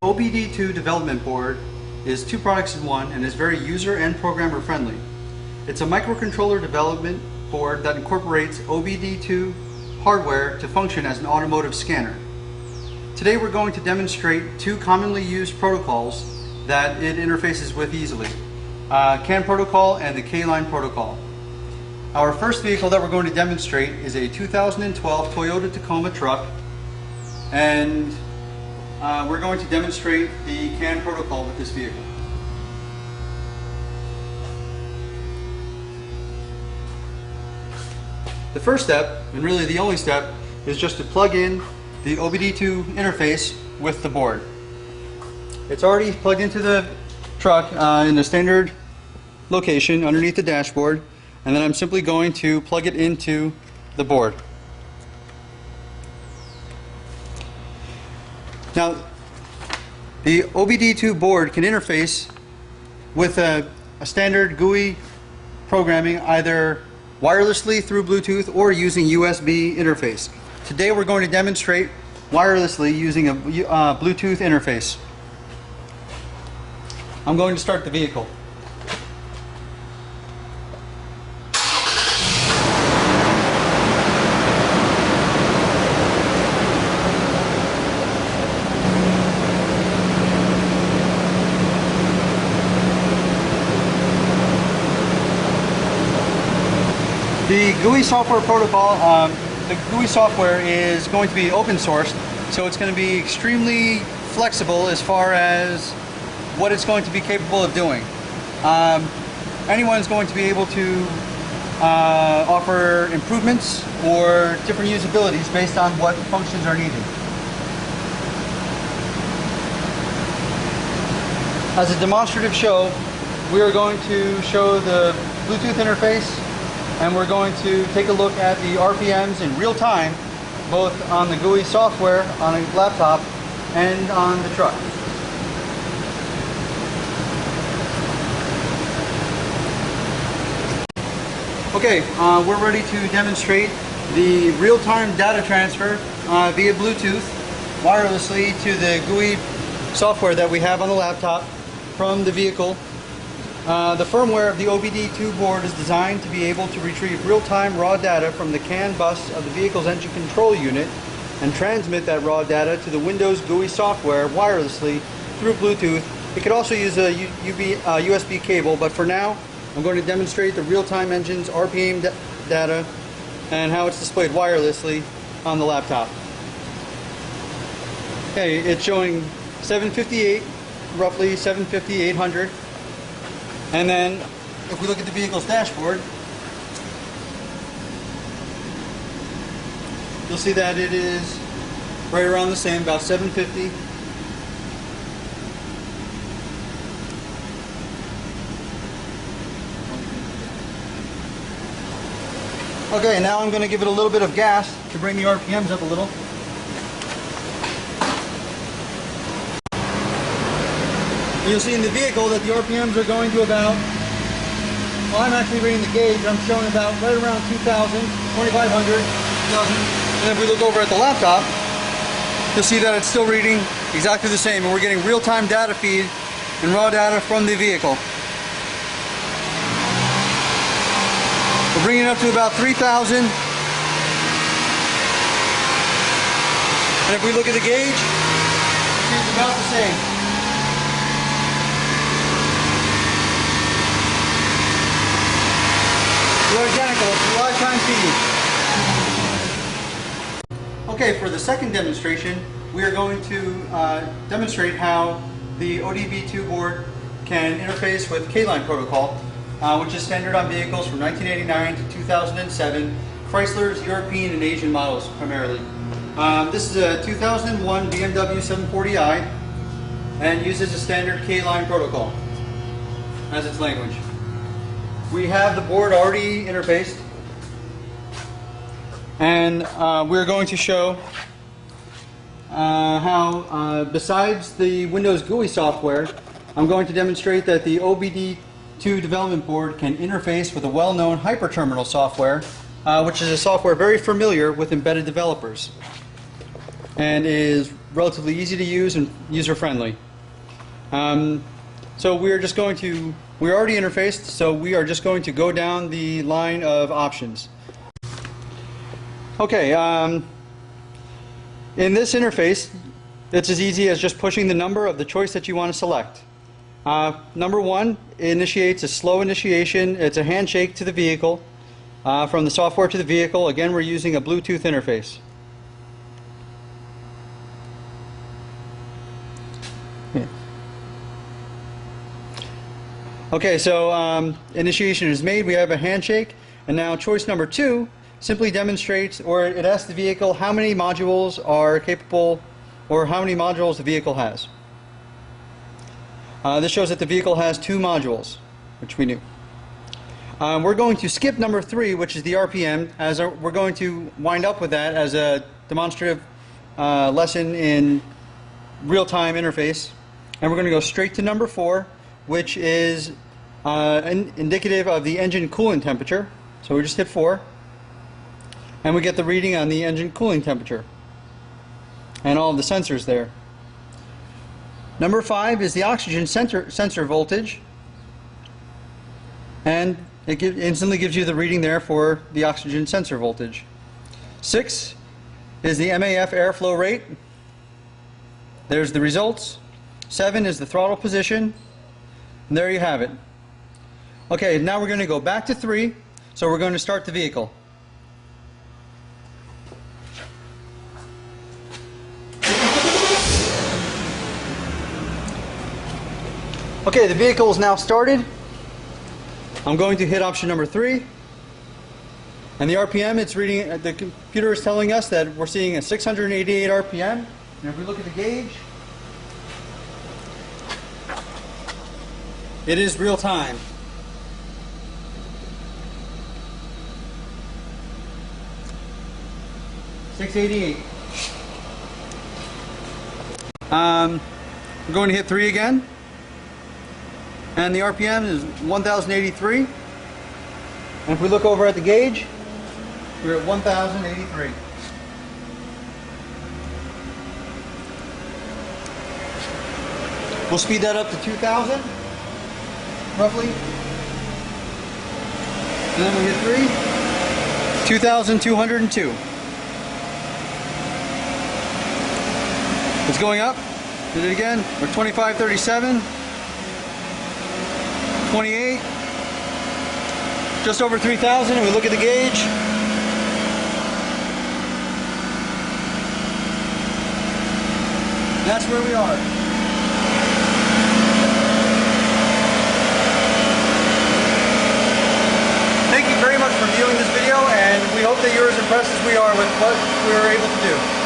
OBDII development board is two products in one and is very user and programmer friendly. It's a microcontroller development board that incorporates OBDII hardware to function as an automotive scanner. Today we're going to demonstrate two commonly used protocols that it interfaces with easily. CAN protocol and the K-line protocol. Our first vehicle that we're going to demonstrate is a 2012 Toyota Tacoma truck, and we're going to demonstrate the CAN protocol with this vehicle. The first step, and really the only step, is just to plug in the OBDII interface with the board. It's already plugged into the truck in a standard location underneath the dashboard, and then I'm simply going to plug it into the board. Now, the OBDII board can interface with a standard GUI programming either wirelessly through Bluetooth or using USB interface. Today we're going to demonstrate wirelessly using a Bluetooth interface. I'm going to start the vehicle. The GUI software protocol, the GUI software is going to be open sourced, so it's going to be extremely flexible as far as what it's going to be capable of doing. Anyone's going to be able to offer improvements or different usabilities based on what functions are needed. As a demonstrative show, we are going to show the Bluetooth interface, and we're going to take a look at the RPMs in real time, both on the GUI software on a laptop and on the truck. Okay, we're ready to demonstrate the real-time data transfer via Bluetooth wirelessly to the GUI software that we have on the laptop from the vehicle. The firmware of the OBDII board is designed to be able to retrieve real-time raw data from the CAN bus of the vehicle's engine control unit and transmit that raw data to the Windows GUI software wirelessly through Bluetooth. It could also use a USB cable, but for now I'm going to demonstrate the real-time engine's RPM data and how it's displayed wirelessly on the laptop. Okay, it's showing 758, roughly 750, 800. And then, if we look at the vehicle's dashboard, you'll see that it is right around the same, about 750. Okay, now I'm going to give it a little bit of gas to bring the RPMs up a little. You'll see in the vehicle that the RPMs are going to about, well, I'm actually reading the gauge, I'm showing about right around 2,000, 2,500, 2,000. And if we look over at the laptop, you'll see that it's still reading exactly the same, and we're getting real-time data feed and raw data from the vehicle. We're bringing it up to about 3,000. And if we look at the gauge, it's about the same. They're identical, it's lifetime feed. Okay, for the second demonstration, we are going to demonstrate how the OBDII board can interface with K-line protocol, which is standard on vehicles from 1989 to 2007, Chrysler's European and Asian models primarily. This is a 2001 BMW 740i and uses a standard K-line protocol as its language. We have the board already interfaced, and we're going to show how, besides the Windows GUI software, I'm going to demonstrate that the OBDII development board can interface with a well-known hyperterminal software, which is a software very familiar with embedded developers, and is relatively easy to use and user friendly. So we're already interfaced, so we are just going to go down the line of options. Okay, in this interface, it's as easy as just pushing the number of the choice that you want to select. Number 1 initiates a slow initiation. It's a handshake to the vehicle. From the software to the vehicle, again, we're using a Bluetooth interface. Yeah. Okay, so initiation is made. We have a handshake, and now choice number 2 simply demonstrates, or it asks the vehicle how many modules are capable, or how many modules the vehicle has. This shows that the vehicle has 2 modules, which we knew. We're going to skip number 3, which is the RPM, as we're going to wind up with that as a demonstrative lesson in real-time interface. And we're going to go straight to number 4, which is indicative of the engine cooling temperature. So we just hit 4, and we get the reading on the engine cooling temperature and all of the sensors there. Number 5 is the oxygen sensor voltage, and it instantly gives you the reading there for the oxygen sensor voltage. 6 is the MAF airflow rate. There's the results. 7 is the throttle position, and there you have it. Okay, now we're going to go back to 3, so we're going to start the vehicle. Okay, the vehicle is now started. I'm going to hit option number 3, and the RPM, it's reading, the computer is telling us that we're seeing a 688 RPM, and if we look at the gauge, it is real time. $688. We're going to hit 3 again. And the RPM is 1,083. And if we look over at the gauge, we're at 1,083. We'll speed that up to 2,000, roughly. And then we hit 3, 2,202. It's going up. Did it again. We're 2537. 28, just over 3,000, and we look at the gauge. That's where we are. Thank you very much for viewing this video, and we hope that you're as impressed as we are with what we were able to do.